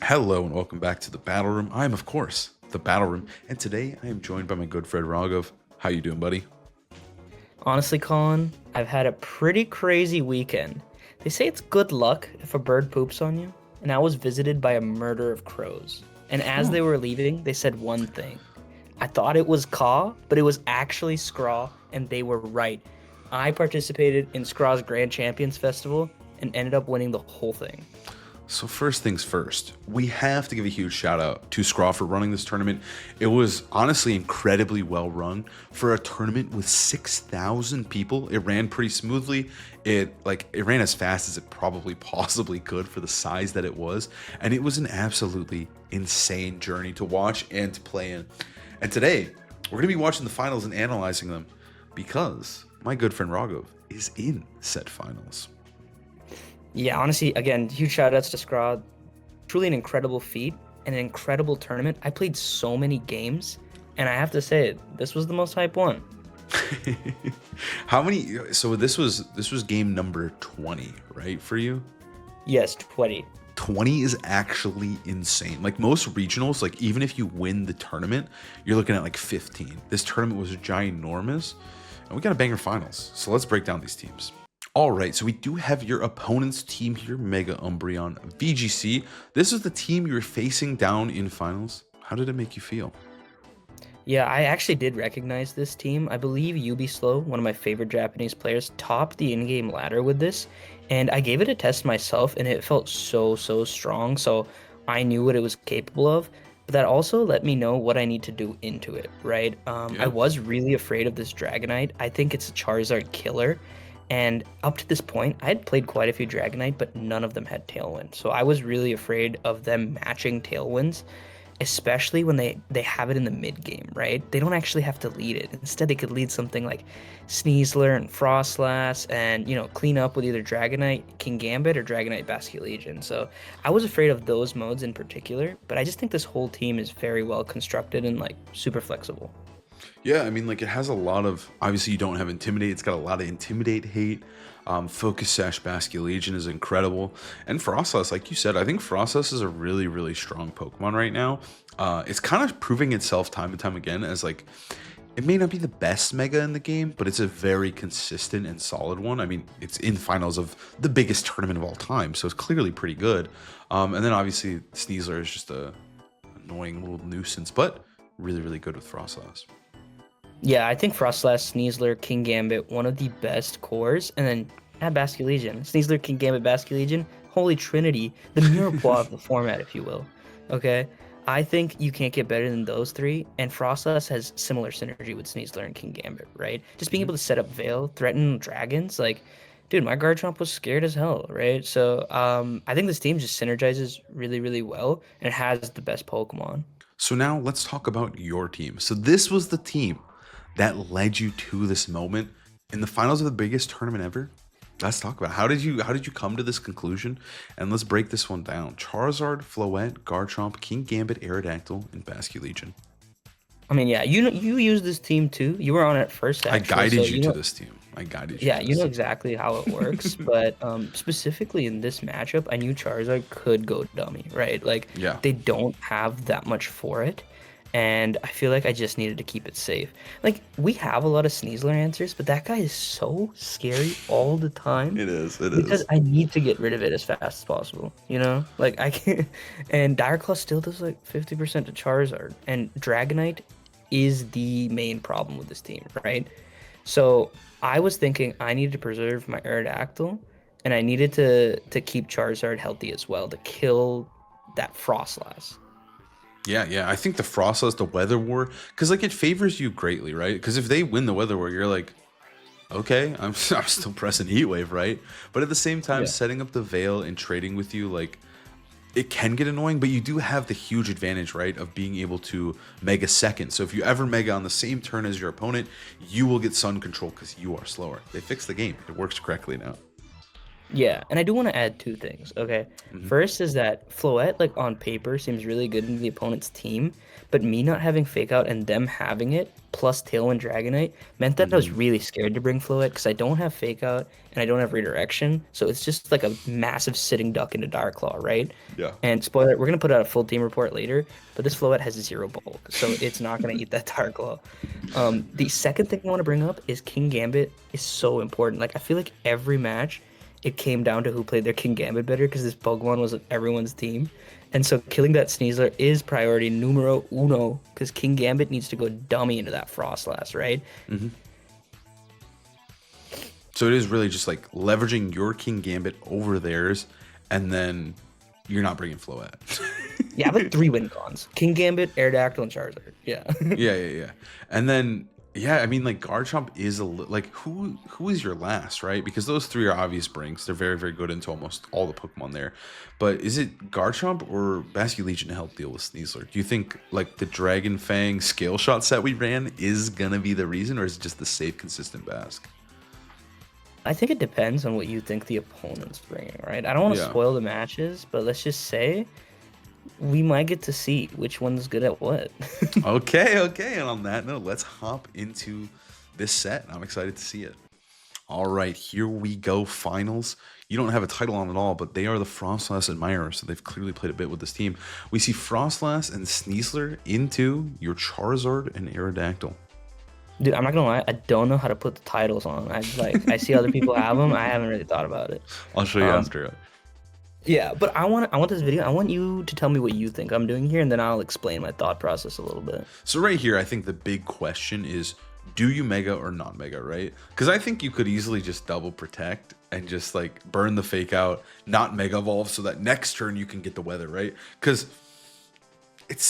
Hello and welcome back to the Battle Room. I am, of course, the Battle Room, and today I am joined by my good friend Raghav. How you doing, buddy? Honestly, Colin, I've had a pretty crazy weekend. They say it's good luck if a bird poops on you, and I was visited by a murder of crows. And as they Oh, were leaving, they said one thing. I thought it was caw, but it was actually scraw, and they were right. I participated in Scraw's Grand Champions Festival and ended up winning the whole thing. so first things first, we have to give a huge shout out to Scraw for running this tournament. It was honestly incredibly well run for a tournament with 6,000 people. It ran pretty smoothly. It ran as fast as it probably possibly could for the size that it was, and it was an absolutely insane journey to watch and to play in. And today, we're going to be watching the finals and analyzing them because my good friend Raghav is in said finals. Yeah, honestly, again, huge shout outs to Scraw. Truly an incredible feat and an incredible tournament. I played so many games, and I have to say, this was the most hype one. How many? So this was game number 20, right, for you? Yes, 20. 20 is actually insane. Like most regionals, like even if you win the tournament, you're looking at like 15. This tournament was ginormous, and we got a banger finals. So let's break down these teams. All right, so we do have your opponent's team here, Mega Umbreon VGC. This is the team you're facing down in finals. How did it make you feel? Yeah, I actually did recognize this team. I believe Slow, one of my favorite Japanese players, topped the in-game ladder with this, and I gave it a test myself, and it felt so strong, so I knew what it was capable of. But that also let me know what I need to do into it, right? I Yeah. was really afraid of this Dragonite. I think it's a Charizard killer. And up to this point, I had played quite a few Dragonite, but none of them had Tailwind. So I was really afraid of them matching Tailwinds, especially when they have it in the mid game, right? They don't actually have to lead it. Instead, they could lead something like Sneasler and Frostlass and, clean up with either Dragonite King Gambit or Dragonite Basculegion. So I was afraid of those modes in particular, but I just think this whole team is very well constructed and like super flexible. Yeah, I mean, like it has a lot of. Obviously, you don't have Intimidate. It's got a lot of Intimidate hate. Focus Sash Basculegion is incredible. And Frostlass, like you said, I think Frostlass is a really strong Pokemon right now. It's kind of proving itself time and time again as like, it may not be the best Mega in the game, but it's a very consistent and solid one. I mean, it's in finals of the biggest tournament of all time, so it's clearly pretty good. And then obviously Sneasler is just a annoying little nuisance, but really good with Frostlass. Yeah, I think Frostlass, Sneasler, King Gambit, one of the best cores, and then add Basculegion. Sneasler, King Gambit, Basculegion, Holy Trinity, the Mirepoix of the format, if you will. Okay? I think you can't get better than those three, and Frostlass has similar synergy with Sneasler and King Gambit, right? Just being able to set up Veil, threaten dragons, like, dude, my Garchomp was scared as hell, right? So, I think this team just synergizes really well, and it has the best Pokemon. So now let's talk about your team. So this was the team that led you to this moment in the finals of the biggest tournament ever. Let's talk about how did you come to this conclusion, and let's break this one down. Charizard, Floette, Garchomp, King Gambit, Aerodactyl, and Basculegion. I mean, yeah, you use this team too. You were on it first, I actually, so guided you to this team. I guided you yeah, to you this know team. exactly how it works. But specifically in this matchup, I knew Charizard could go dummy, right? Like Yeah. they don't have that much for it, and I feel like I just needed to keep it safe. Like we have a lot of Sneasler answers, but that guy is so scary all the time It is. It because is. I need to get rid of it as fast as possible. Like I can't. And Dire Claw still does like 50% to Charizard, and Dragonite is the main problem with this team, right? So I was thinking I needed to preserve my Aerodactyl, and I needed to keep Charizard healthy as well to kill that Frostlass. Yeah. I think the Frostlass, the Weather War, because like it favors you greatly, right? Because if they win the Weather War, you're like, okay, I'm still pressing Heat Wave, right? But at the same time, Yeah. setting up the Veil and trading with you, like it can get annoying, but you do have the huge advantage, right, of being able to Mega second. So if you ever Mega on the same turn as your opponent, you will get Sun Control because you are slower. They fixed the game. It works correctly now. Yeah, and I do want to add two things. Okay, Hmm. first is that Floette, like on paper, seems really good in the opponent's team, but me not having Fake Out and them having it plus Tailwind Dragonite meant that I was Hmm. really scared to bring Floette because I don't have Fake Out and I don't have Redirection, so it's just like a massive sitting duck into Dark Claw, right? Yeah. And spoiler, we're gonna put out a full team report later, but this Floette has zero bulk, so it's not gonna eat that Dark Claw. The second thing I want to bring up is King Gambit is so important. Like I feel like every match it came down to who played their King Gambit better because this Pokemon was everyone's team. And so killing that Sneasler is priority numero uno because King Gambit needs to go dummy into that Frostlass, right? Hmm. So it is really just like leveraging your King Gambit over theirs, and then you're not bringing Floette. Yeah, I have like three win cons. King Gambit, Aerodactyl, and Charizard. Yeah. Yeah, yeah, yeah. And then yeah, I mean like Garchomp is like who is your last, right? Because those three are obvious brinks. They're very very good into almost all the Pokemon there. But is it Garchomp or Basculegion to help deal with Sneasler? Do you think like the Dragon Fang Scale Shot set we ran is gonna be the reason, or is it just the safe consistent Bask? I think it depends on what you think the opponent's bringing, right? I don't want to Yeah. spoil the matches, but let's just say we might get to see which one's good at what. Okay, okay. And on that note, let's hop into this set. I'm excited to see it. All right, here we go. Finals. You don't have a title on it all, but they are the Frostlass admirers, so they've clearly played a bit with this team. We see Frostlass and Sneasler into your Charizard and Aerodactyl. Dude, I'm not gonna lie, I don't know how to put the titles on. I see other people have them. I haven't really thought about it. I'll show you Um, after. yeah, but I want this video. I want you to tell me what you think I'm doing here, and then I'll explain my thought process a little bit. So right here, I think the big question is, do you Mega or not Mega, right? Because I think you could easily just double protect and just like burn the Fake Out, not Mega Evolve, so that next turn you can get the weather, right? Because it's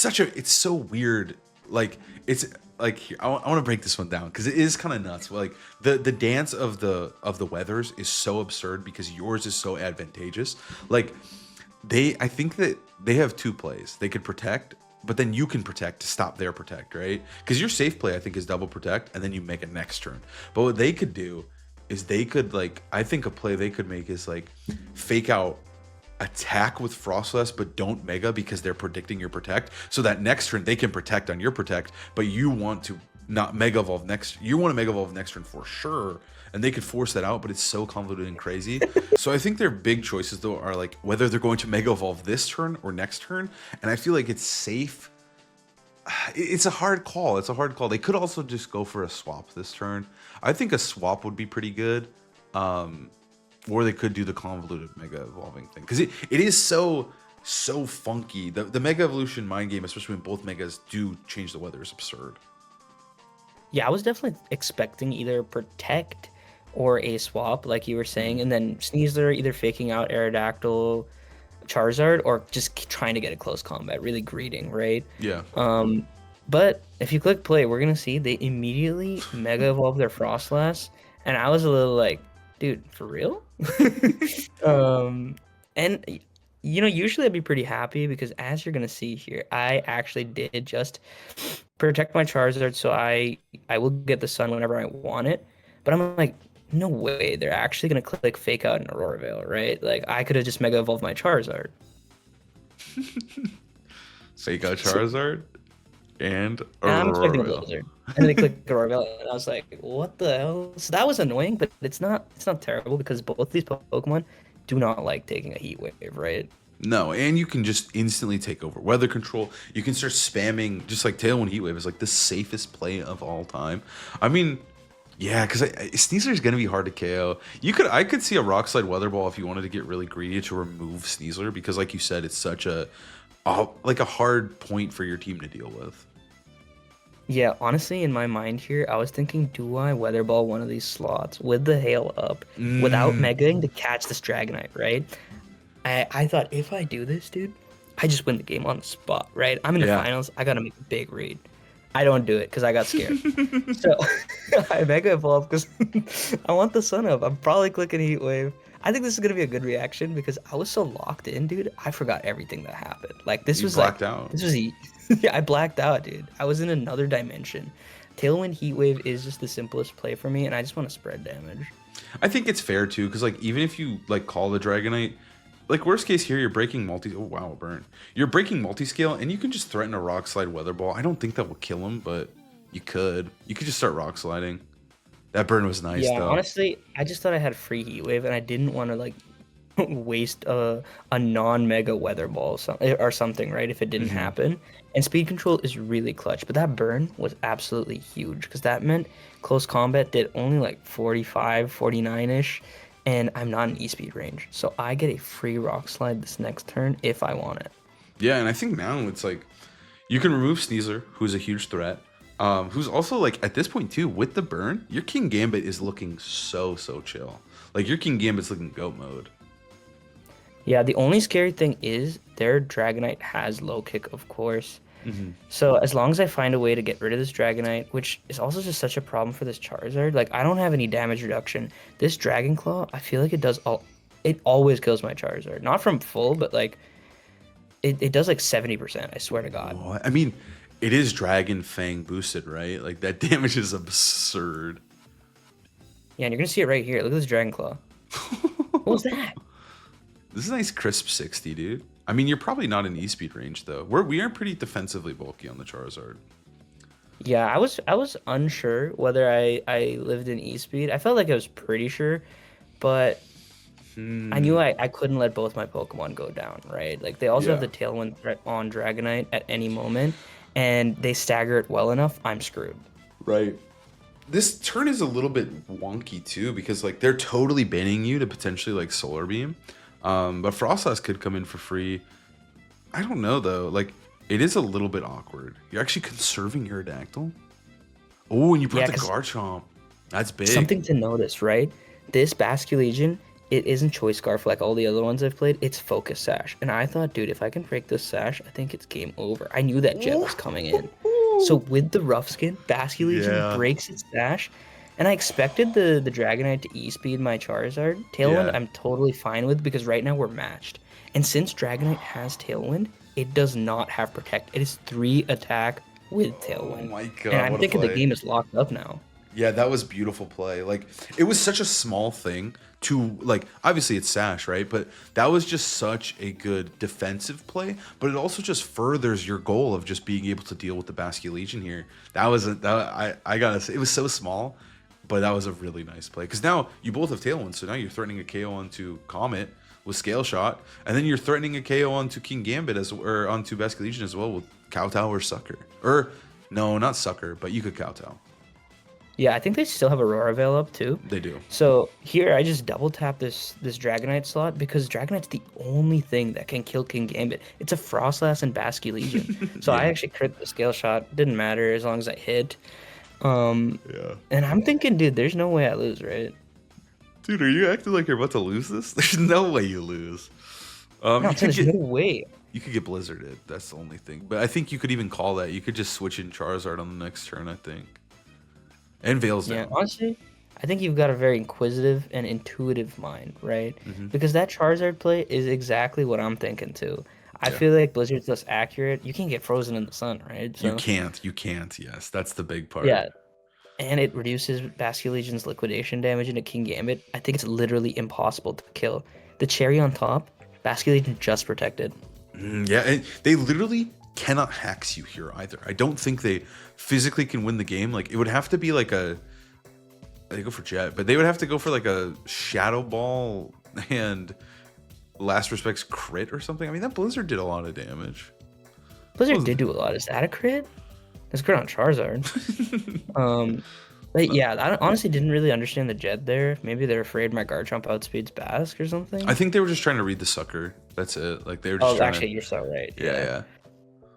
so weird. Like it's like here, I want to break this one down because it is kind of nuts. Like the dance of the weathers is so absurd because yours is so advantageous. Like I think that they have two plays. They could protect, but then you can protect to stop their protect, right? Because your safe play I think is double protect and then you make a next turn. But what they could do is they could like I think a play they could make is like Fake Out, attack with Frostless, but don't Mega because they're predicting your protect. So that next turn they can protect on your protect, but you want to not Mega Evolve next. You want to Mega Evolve next turn for sure, and they could force that out, but it's so convoluted and crazy. So I think their big choices though are like whether they're going to Mega Evolve this turn or next turn, and I feel like it's safe. It's a hard call. It's a hard call. They could also just go for a swap this turn. I think a swap would be pretty good. Or they could do the convoluted Mega Evolving thing. Because it is so funky. The Mega Evolution mind game, especially when both Megas do change the weather, is absurd. Yeah, I was definitely expecting either protect or a swap, like you were saying, and then Sneasler either faking out Aerodactyl, Charizard, or just trying to get a close combat, really greeting, right? Yeah. But if you click play, we're gonna see they immediately Mega Evolve their Frostlass, and I was a little like, dude, for real? um, and usually I'd be pretty happy because as you're gonna see here, I actually did just protect my Charizard, so I will get the sun whenever I want it. But I'm like, no way, they're actually gonna click Fake Out in Aurora Veil, right? Like I could have just Mega Evolved my Charizard. Fake Out So Charizard and and I'm expecting Aurora. Blizzard. And then they clicked Aurora Veil, and I was like, what the hell? So that was annoying, but it's not terrible because both these Pokemon do not like taking a heat wave, right? No, and you can just instantly take over weather control. You can start spamming, just like Tailwind Heatwave is like the safest play of all time. I mean, yeah, because Sneasler is gonna be hard to KO. I could see a Rock Slide Weather Ball if you wanted to get really greedy to remove Sneasler because, like you said, it's such like a hard point for your team to deal with. Yeah, honestly, in my mind here, I was thinking, do I Weather Ball one of these slots with the hail up without Mm, Megaing to catch this Dragonite, right? I thought if I do this, dude, I just win the game on the spot, right? I'm in the yeah. finals. I gotta make a big read. I don't do it because I got scared. So I Mega Evolve because I want the sun up. I'm probably clicking Heat Wave. I think this is gonna be a good reaction because I was so locked in, dude. I forgot everything that happened. Like this You was like blacked out. this was yeah, I blacked out, dude. I was in another dimension. Tailwind Heat Wave is just the simplest play for me, and I just want to spread damage. I think it's fair too, because like even if you like call the Dragonite, like worst case here, you're breaking multi. Oh wow, a burn. You're breaking multi-scale, and you can just threaten a Rock Slide Weather Ball. I don't think that will kill him, but you could. You could just start Rock Sliding. That burn was nice Yeah, though. honestly, I just thought I had free heat wave, and I didn't want to like waste a non-mega weather ball or something, right? If it didn't Hmm. happen. And speed control is really clutch, but that burn was absolutely huge because that meant close combat did only like 45, 49-ish, and I'm not in E-speed range. So I get a free rock slide this next turn if I want it. Yeah, and I think now it's like you can remove Sneasler, who's a huge threat. Who's also like at this point too with the burn, your King Gambit is looking so chill. Like your King Gambit's looking goat mode. Yeah, the only scary thing is their Dragonite has low kick, of course. Hmm. So as long as I find a way to get rid of this Dragonite, which is also just such a problem for this Charizard, like I don't have any damage reduction. This Dragon Claw, I feel like it always kills my Charizard. Not from full, but like it does like 70%, I swear to God. I mean, it is Dragon Fang boosted, right? Like that damage is absurd. Yeah, and you're gonna see it right here. Look at this Dragon Claw. What was that? This is a nice crisp 60, dude. I mean, you're probably not in E-speed range though. We are pretty defensively bulky on the Charizard. Yeah, I was unsure whether I lived in E-Speed. I felt like I was pretty sure, but I knew Hmm. I couldn't let both my Pokemon go down, right? Like they also have Yeah. the Tailwind threat on Dragonite at any moment, and they stagger it well enough, I'm screwed. Right. This turn is a little bit wonky too because like they're totally banning you to potentially like Solar Beam. But Frostlass could come in for free. I don't know though. Like it is a little bit awkward. You're actually conserving your Aerodactyl. Oh, and you brought Yeah, the because Garchomp. That's big. something to notice, right? This Basculegion, it isn't Choice Scarf like all the other ones I've played. It's Focus Sash. And I thought, dude, if I can break this Sash, I think it's game over. I knew that Jet was coming in. So with the rough skin, Basculegion Yeah. breaks its dash, and I expected the Dragonite to E-speed my Charizard. Tailwind, Yeah. I'm totally fine with because right now we're matched. And since Dragonite has Tailwind, it does not have Protect. It is 3 attack with Oh Tailwind. my And god, I'm what a thinking the play. game is locked up now. Yeah, that was beautiful play. Like it was such a small thing to like obviously it's Sash, right? But that was just such a good defensive play, but it also just furthers your goal of just being able to deal with the Basculegion here. I gotta say it was so small, but that was a really nice play. Because now you both have Tailwind, so now you're threatening a KO onto Comet with Scale Shot, and then you're threatening a KO onto King Gambit or onto Basculegion as well with Kowtow or Sucker. Or no, not Sucker, but you could Kowtow. Yeah, I think they still have Aurora Veil up too. They do. So here I just double tap this Dragonite slot because Dragonite's the only thing that can kill King Gambit. It's a Frostlass and Basculegion. So I Yeah. actually crit the scale shot. Didn't matter as long as I hit. Um, Yeah. and I'm thinking, dude, there's no way I lose, right? Dude, are you acting like you're about to lose this? There's no way you lose. No, You I'm saying could there's get no way. you could get blizzarded. That's the only thing. But I think you could even call that. You could just switch in Charizard on the next turn, I think. And Veil's Yeah, down. honestly, I think you've got a very inquisitive and intuitive mind, right? Hmm. Because that Charizard play is exactly what I'm thinking too. I Yeah. feel like Blizzard's less accurate. You can get frozen in the sun, right? You So can't. You can't. Yes, that's the big part. yeah, and it reduces Basculegion's liquidation damage into King Gambit. I think it's literally impossible to kill. The cherry on top, Basculegion just protected. Yeah, and they literally cannot hacks you here either. I don't think they physically can win the game. Like it would have to be like they go for Jet, but they would have to go for like a Shadow Ball and Last Respects crit or something. I mean, that Blizzard did a lot of damage. Blizzard Was- did do a lot. Is that a crit? That's a crit on Charizard. But yeah, I honestly didn't really understand the Jet there. Maybe they're afraid my Garchomp outspeeds Bask or something. I think they were just trying to read the sucker. That's it. Like they were just Oh, trying actually, to. you're so right. Yeah,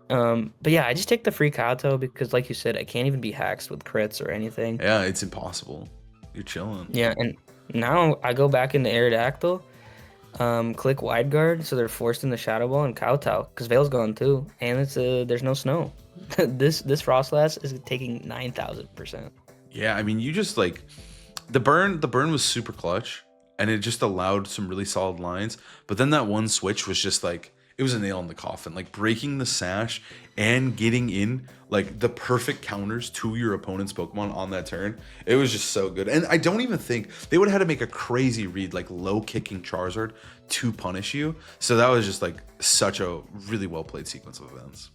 But yeah, I just take the free Kowtow because, like you said, I can't even be hacked with crits or anything. yeah. It's impossible. You're chilling. Yeah, and now I go back into Aerodactyl, click Wide Guard, so they're forced in the Shadow Ball and Kowtow because Veil's gone too, and there's no snow. this Frostlass is taking 9,000%. Yeah, I mean, you just like the burn. The burn was super clutch, and it just allowed some really solid lines. But then that one switch was just like it was a nail in the coffin. Like breaking the sash and getting in like the perfect counters to your opponent's Pokemon on that turn. It was just so good. And I don't even think they would have had to make a crazy read, like low kicking Charizard to punish you. So that was just like such a really well played sequence of events.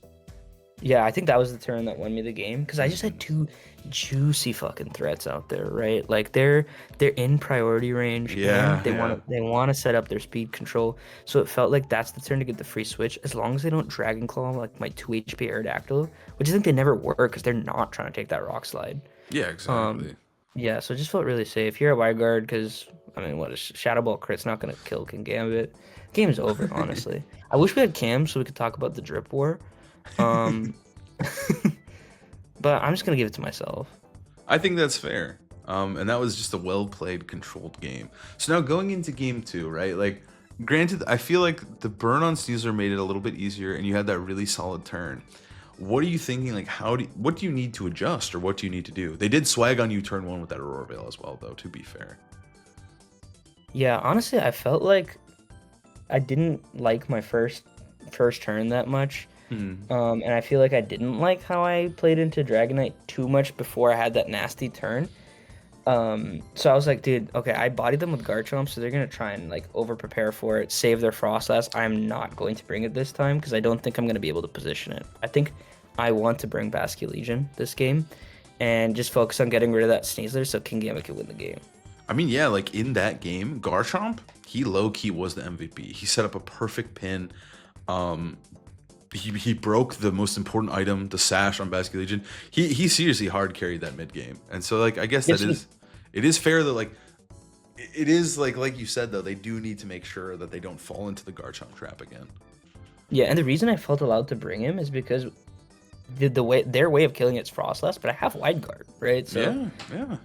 Yeah, I think that was the turn that won me the game because I just had two juicy fucking threats out there, right? Like they're in priority range Yeah, and they yeah. want to set up their speed control. So it felt like that's the turn to get the free switch as long as they don't Dragon Claw like my 2 HP Aerodactyl, which I think they never were because they're not trying to take that Rock Slide. Yeah, Um, exactly. yeah, so it just felt really safe. Here at Wide Guard because I mean, what is Shadow Ball crit's not gonna kill King Gambit. Game's over, honestly. I wish we had Cam so we could talk about the drip war. Um, but I'm just gonna give it to myself. I think that's fair. And that was just a well played, controlled game. So now going into game two, right? Like, granted, I feel like the burn on Sneasler made it a little bit easier, and you had that really solid turn. What are you thinking? Like, what do you need to adjust, or what do you need to do? They did swag on you turn one with that Aurora Veil as well, though. To be fair. Yeah, honestly, I felt like I didn't like my first turn that much. And I feel like I didn't like how I played into Dragonite too much before I had that nasty turn. So I was like, dude, okay, I bodied them with Garchomp, so they're gonna try and like over prepare for it, save their Frostlass. I'm not going to bring it this time because I don't think I'm gonna be able to position it. I think I want to bring Basculegion this game and just focus on getting rid of that Sneasler so King Gambit can win the game. I mean, yeah, like in that game, Garchomp, he low key was the MVP. He set up a perfect pin. He broke the most important item, the sash on Basculegion. He seriously hard carried that mid game, and so like I guess it is fair that like it is like you said though, they do need to make sure that they don't fall into the Garchomp trap again. Yeah, and the reason I felt allowed to bring him is because the way their way of killing it's Frostlass, but I have Wide Guard, right? So Yeah.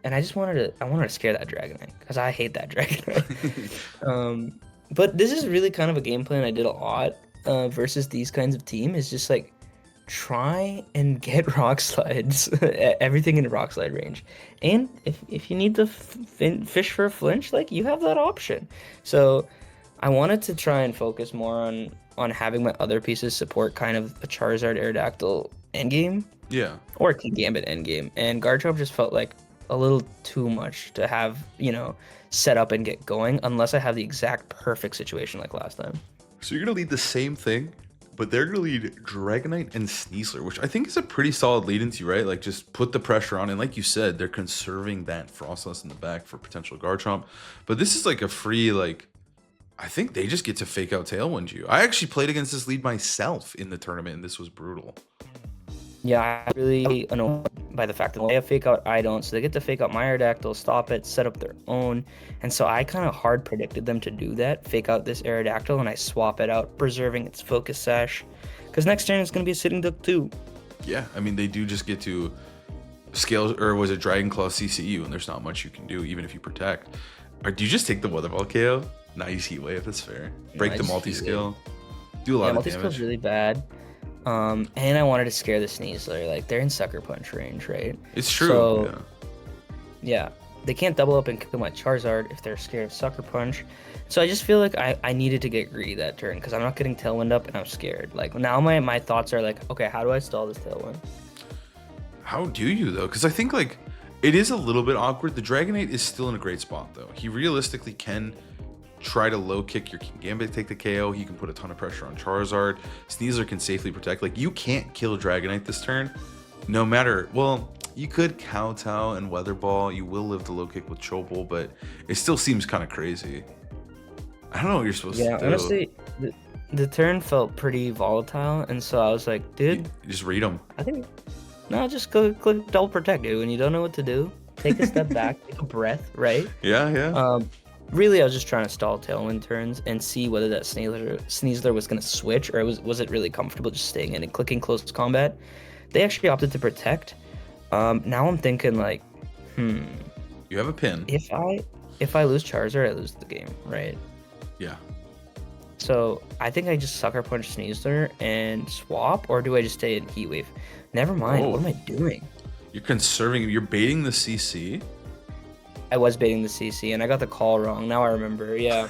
and I wanted to scare that Dragonite because I hate that Dragonite. But this is really kind of a game plan I did a lot versus these kinds of team is just like try and get rock slides, everything in rock slide range, and if you need to fish for a flinch, like you have that option. So I wanted to try and focus more on having my other pieces support kind of a Charizard Aerodactyl endgame Yeah. or King Gambit endgame, and Garchomp just felt like a little too much to have, set up and get going unless I have the exact perfect situation like last time. So you're gonna lead the same thing, but they're gonna lead Dragonite and Sneasler, which I think is a pretty solid lead into, right? Like just put the pressure on, and like you said, they're conserving that Frostlass in the back for potential Garchomp. But this is like a free, like I think they just get to fake out Tailwind you. I actually played against this lead myself in the tournament, and this was brutal. Yeah, I'm really annoyed by the fact that they have fake out, I don't, so they get to fake out my Aerodactyl, stop it, set up their own, and so I kind of hard predicted them to do that, fake out this Aerodactyl, and I swap it out, preserving its Focus Sash, because next turn it's going to be a Sitting Duck too. Yeah, I mean, they do just get to scale, or was it Dragon Claw CCU, and there's not much you can do, even if you protect. Or do you just take the Weather Ball KO? Nice Heat Wave, that's fair. Break the multi-skill. Do a lot of multi-skill's damage. really bad. And I wanted to scare the Sneasler. Like, they're in Sucker Punch range, right? It's true. So, yeah, they can't double up and kill my Charizard if they're scared of Sucker Punch. So I just feel like I needed to get greedy that turn because I'm not getting Tailwind up and I'm scared. Like, now my thoughts are like, okay, how do I stall this Tailwind? How do you, though? Because I think, like, it is a little bit awkward. The Dragonite is still in a great spot, though. He realistically can try to low kick your King Gambit, take the KO. He can put a ton of pressure on Charizard. Sneasler can safely protect. Like, you can't kill Dragonite this turn, no matter. Well, you could Kowtow and Weather Ball. You will live the low kick with Chopal, but it still seems kind of crazy. I don't know what you're supposed to do. Yeah, honestly, the turn felt pretty volatile, and so I was like, dude, You just read them. I think no, just go click double protect, dude. When you don't know what to do, take a step back, take a breath, right? Yeah. Really, I was just trying to stall Tailwind turns and see whether that Sneasler was going to switch, or was it really comfortable just staying in and clicking close combat. They actually opted to protect. Now I'm thinking like, You have a pin. if I lose Charizard, I lose the game, right? Yeah. So I think I just Sucker Punch Sneasler and swap, or do I just stay in Heat Wave? Never mind. Oh. What am I doing? You're conserving. You're baiting the CC. I was baiting the CC, and I got the call wrong. Now I remember. Yeah.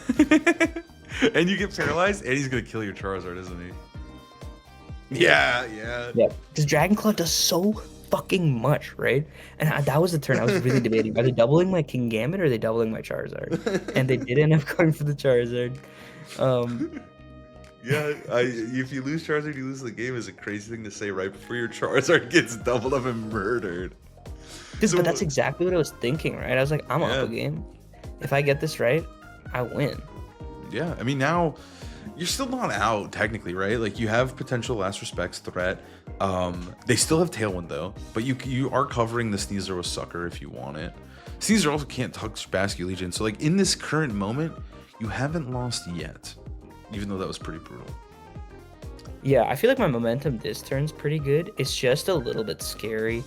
And you get paralyzed, and he's gonna kill your Charizard, isn't he? Yeah, yeah. Yeah, because Dragon Claw does so fucking much, right? And that was the turn I was really debating. Are they doubling my King Gambit or are they doubling my Charizard? And they did end up going for the Charizard. Um, Yeah, if you lose Charizard, you lose the game is a crazy thing to say right before your Charizard gets doubled up and murdered. Dude, So, but that's exactly what I was thinking, right? I was like, I'm yeah. up a game. If I get this right, I win. Yeah, I mean, now you're still not out technically, right? Like you have potential Last Respects threat. They still have Tailwind though, but you are covering the Sneasel with Sucker if you want it. Sneasel also can't touch Basculegion, so like in this current moment, you haven't lost yet, even though that was pretty brutal. Yeah, I feel like my momentum this turn's pretty good. It's just a little bit scary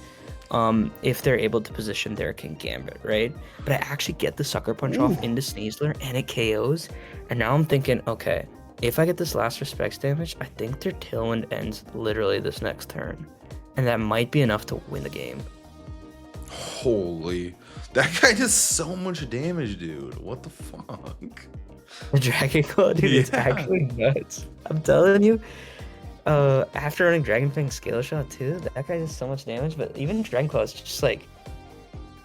if they're able to position their King Gambit, right? But I actually get the Sucker Punch off into Sneasler and it KOs. And now I'm thinking, okay, if I get this Last Respects damage, I think their Tailwind ends literally this next turn. And that might be enough to win the game. Holy, that guy does so much damage, dude. What the fuck? The Dragon Claw, dude, it's Yeah. actually nuts. I'm telling you. After running Dragon Fang Scale Shot too, that guy does so much damage, but even Dragon Claw is just like,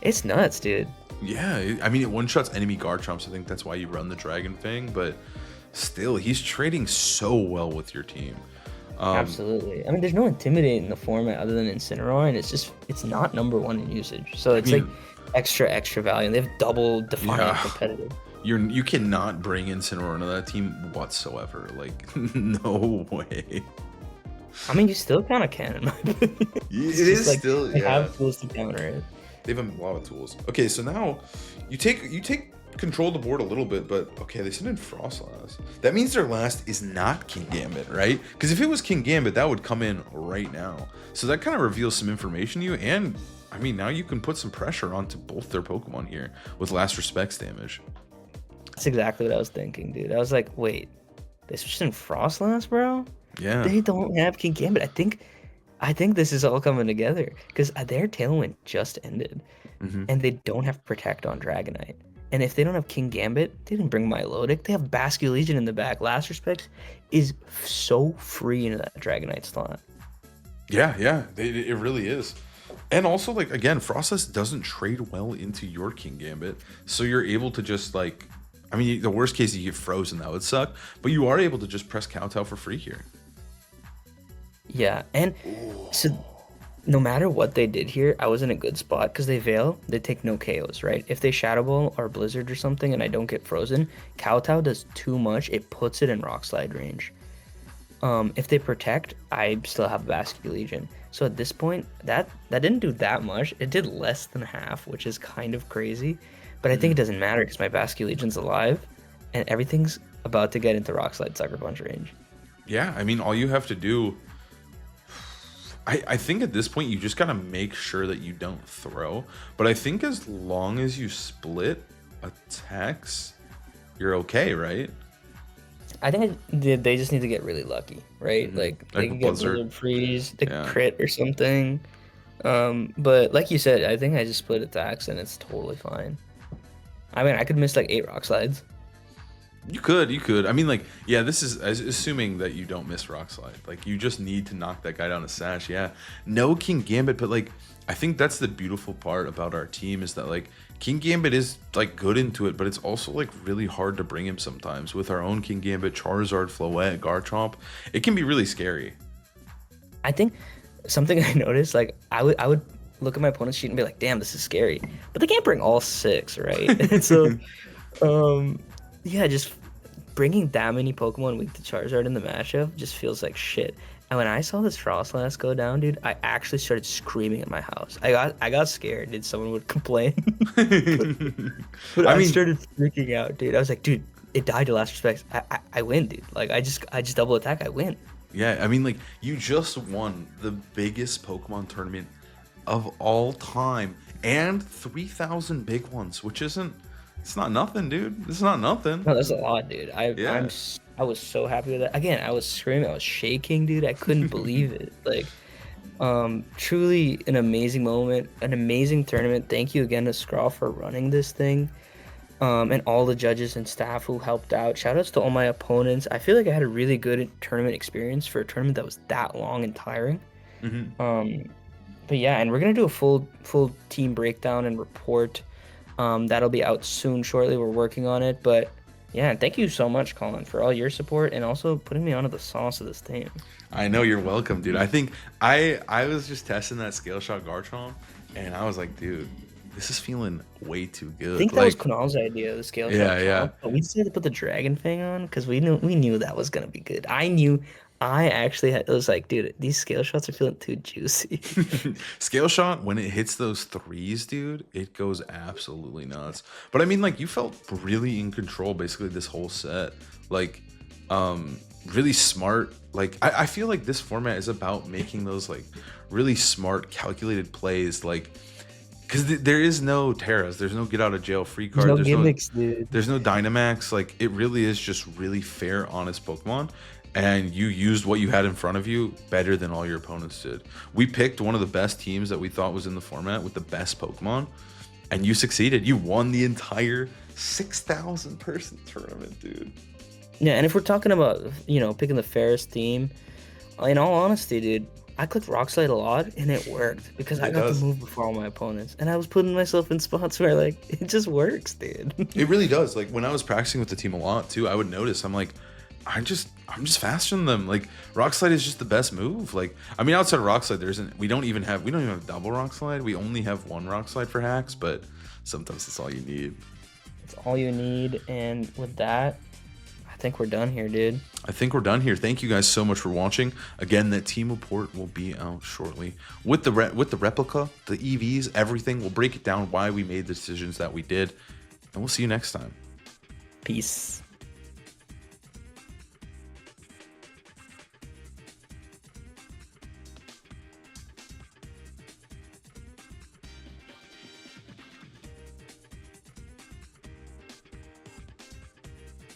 it's nuts, dude. Yeah, I mean, it one-shots enemy Garchomps. I think that's why you run the Dragon Fang, but still, he's trading so well with your team. Absolutely. I mean, there's no Intimidate in the format other than Incineroar, and it's not #1 in usage. So it's like extra value, and they have double Defiant competitive. You cannot bring Incineroar into that team whatsoever. Like, no way. I mean, you still kind of can, in my opinion. It is like, still, they yeah. have tools to counter it. They have a lot of tools. Okay, so now you take control of the board a little bit, but okay, they sent in Frostlass. That means their last is not King Gambit, right? Because if it was King Gambit, that would come in right now. So that kind of reveals some information to you, and I mean, now you can put some pressure onto both their Pokemon here with Last Respects damage. That's exactly what I was thinking, dude. I was like, wait, they switched in Frostlass, bro? Yeah. They don't have King Gambit. I think this is all coming together because their Tailwind just ended, and they don't have Protect on Dragonite. And if they don't have King Gambit, they didn't bring Milotic. They have Basculegion in the back. Last Respects is so free into that Dragonite slot. Yeah, it really is. And also, like, again, Frostlass doesn't trade well into your King Gambit, so you're able to just, like, I mean, the worst case, you get frozen, that would suck, but you are able to just press Kowtow for free here. Yeah, and so no matter what they did here, I was in a good spot because they Veil, they take no KOs, right? If they Shadow Ball or Blizzard or something and I don't get frozen, Kowtow does too much. It puts it in Rock Slide range. If they Protect, I still have Basculegion. So at this point, that didn't do that much. It did less than half, which is kind of crazy. But I think it doesn't matter because my Basculegion's alive and everything's about to get into Rock Slide Sucker Punch range. Yeah, I mean, all you have to do... I think at this point, you just got to make sure that you don't throw. But I think as long as you split attacks, you're okay, right? I think they just need to get really lucky, right? Like they can get Blizzard Freeze, the crit or something. But like you said, I think I just split attacks and it's totally fine. I mean, I could miss like 8 Rock Slides. You could. I mean, like, yeah, this is assuming that you don't miss Rock Slide. Like, you just need to knock that guy down a sash. Yeah, no King Gambit, but like, I think that's the beautiful part about our team is that like King Gambit is like good into it, but it's also like really hard to bring him sometimes with our own King Gambit, Charizard, Floette, Garchomp. It can be really scary. I think something I noticed, like I would look at my opponent's sheet and be like, damn, this is scary, but they can't bring all 6, right? And so, yeah, just bringing that many Pokemon weak to Charizard in the matchup just feels like shit. And when I saw this Frostlass go down, dude, I actually started screaming at my house. I got scared, dude. Someone would complain. but I started freaking out, dude. I was like, dude, it died to Last Respects. I win, dude. Like I just double attack, I win. Yeah, I mean, like, you just won the biggest Pokemon tournament of all time and 3,000 big ones, which isn't. It's not nothing, dude. It's not nothing. No, that's a lot, dude. I was so happy with that. Again, I was screaming, I was shaking, dude. I couldn't believe it. Like, truly an amazing moment, an amazing tournament. Thank you again to Scraw for running this thing. And all the judges and staff who helped out. Shout outs to all my opponents. I feel like I had a really good tournament experience for a tournament that was that long and tiring. Hmm. Um, but yeah, and we're gonna do a full team breakdown and report. That'll be out soon, shortly. We're working on it, but yeah, and thank you so much, Colin, for all your support and also putting me onto the sauce of this team. I know, you're welcome, dude. I think I was just testing that scale shot Garchomp, and I was like, dude, this is feeling way too I good. think that was Like, Kunal's idea, the scale yeah, shot yeah. comp, but we decided to put the dragon fang on because we knew that was gonna be good. I actually had, it was like, dude, these scale shots are feeling too juicy. Scale shot, when it hits those threes, dude, it goes absolutely nuts. But I mean, like, you felt really in control basically this whole set. Like, really smart. Like, I feel like this format is about making those like really smart, calculated plays. Like, because there is no Terras, there's no get out of jail free There's card, no gimmicks, dude. there's no Dynamax. Like, it really is just really fair, honest Pokemon. And you used what you had in front of you better than all your opponents did. We picked one of the best teams that we thought was in the format with the best Pokemon, and you succeeded. You won the entire 6,000 person tournament, dude. Yeah, and if we're talking about, picking the fairest team, in all honesty, dude, I clicked Rock Slide a lot and it worked because I It got does. the move before all my opponents. And I was putting myself in spots where like it just works, dude. It really does. Like, when I was practicing with the team a lot too, I would notice I'm like, I'm just faster than them. Like, Rock Slide is just the best move. Like, I mean, outside of Rock Slide, we don't even have double Rock Slide. We only have one Rock Slide for hacks, but sometimes that's all you need. It's all you need. And with that, I think we're done here, dude. I think we're done here. Thank you guys so much for watching. Again, that team report will be out shortly with the replica, the EVs, everything. We'll break it down why we made the decisions that we did, and we'll see you next time. Peace.